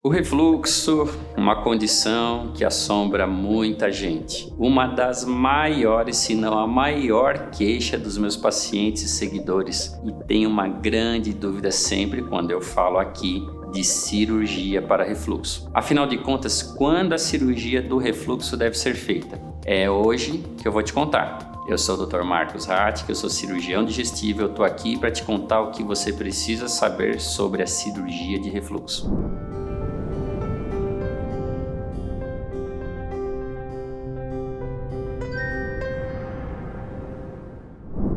O refluxo, uma condição que assombra muita gente. Uma das maiores, se não a maior queixa dos meus pacientes e seguidores. E tenho uma grande dúvida sempre quando eu falo aqui de cirurgia para refluxo. Afinal de contas, quando a cirurgia do refluxo deve ser feita? É hoje que eu vou te contar. Eu sou o Dr. Marcos Hartig, eu sou cirurgião digestivo. Eu estou aqui para te contar o que você precisa saber sobre a cirurgia de refluxo.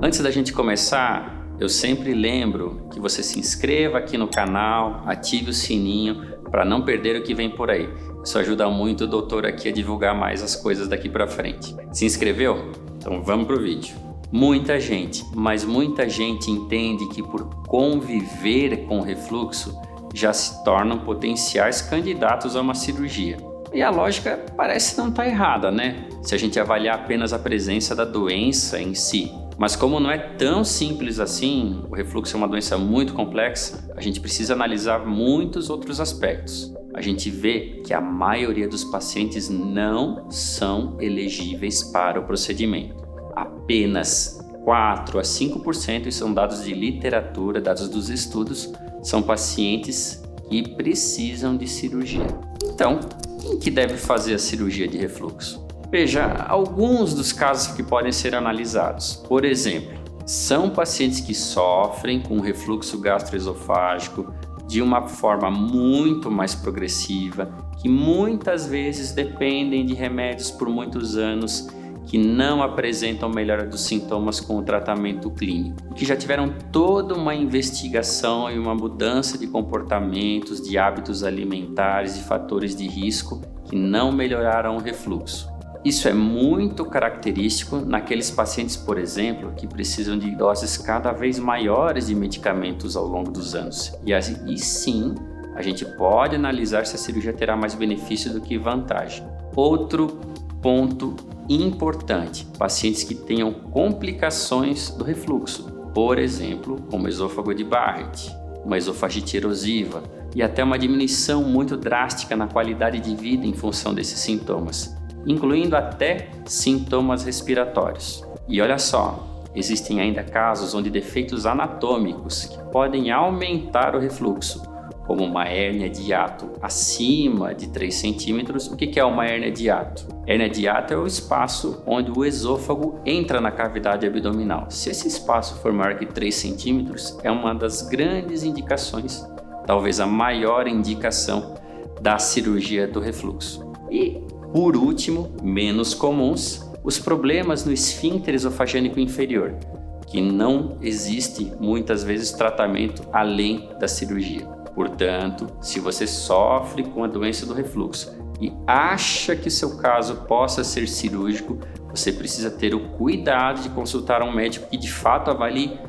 Antes da gente começar, eu sempre lembro que você se inscreva aqui no canal, ative o sininho para não perder o que vem por aí. Isso ajuda muito o doutor aqui a divulgar mais as coisas daqui para frente. Se inscreveu? Então vamos pro vídeo. Muita gente, mas muita gente entende que por conviver com refluxo já se tornam potenciais candidatos a uma cirurgia. E a lógica parece não estar errada, né? Se a gente avaliar apenas a presença da doença em si. Mas como não é tão simples assim, o refluxo é uma doença muito complexa, a gente precisa analisar muitos outros aspectos. A gente vê que a maioria dos pacientes não são elegíveis para o procedimento. Apenas 4 a 5%, e são dados de literatura, dados dos estudos, são pacientes que precisam de cirurgia. Então, quem que deve fazer a cirurgia de refluxo? Veja, alguns dos casos que podem ser analisados. Por exemplo, são pacientes que sofrem com refluxo gastroesofágico de uma forma muito mais progressiva, que muitas vezes dependem de remédios por muitos anos, que não apresentam melhora dos sintomas com o tratamento clínico, que já tiveram toda uma investigação e uma mudança de comportamentos, de hábitos alimentares, de fatores de risco que não melhoraram o refluxo. Isso é muito característico naqueles pacientes, por exemplo, que precisam de doses cada vez maiores de medicamentos ao longo dos anos. E sim, a gente pode analisar se a cirurgia terá mais benefício do que vantagem. Outro ponto importante, pacientes que tenham complicações do refluxo, por exemplo, como esôfago de Barrett, uma esofagite erosiva e até uma diminuição muito drástica na qualidade de vida em função desses sintomas, incluindo até sintomas respiratórios. E olha só, existem ainda casos onde defeitos anatômicos que podem aumentar o refluxo, como uma hérnia de hiato acima de 3 centímetros. O que é uma hérnia de hiato? Hérnia de hiato é o espaço onde o esôfago entra na cavidade abdominal. Se esse espaço for maior que 3 centímetros, é uma das grandes indicações, talvez a maior indicação da cirurgia do refluxo. E por último, menos comuns, os problemas no esfíncter esofagênico inferior, que não existe muitas vezes tratamento além da cirurgia. Portanto, se você sofre com a doença do refluxo e acha que seu caso possa ser cirúrgico, você precisa ter o cuidado de consultar um médico que de fato avalie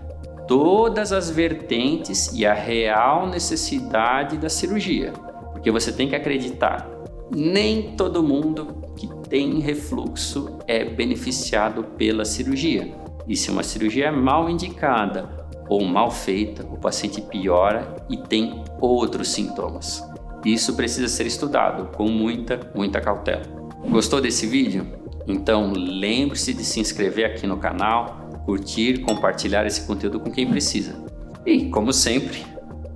todas as vertentes e a real necessidade da cirurgia, porque você tem que acreditar. Nem todo mundo que tem refluxo é beneficiado pela cirurgia. E se uma cirurgia é mal indicada ou mal feita, o paciente piora e tem outros sintomas. Isso precisa ser estudado com muita cautela. Gostou desse vídeo? Então lembre-se de se inscrever aqui no canal, curtir, compartilhar esse conteúdo com quem precisa. E, como sempre,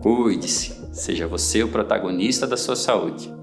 cuide-se. Seja você o protagonista da sua saúde.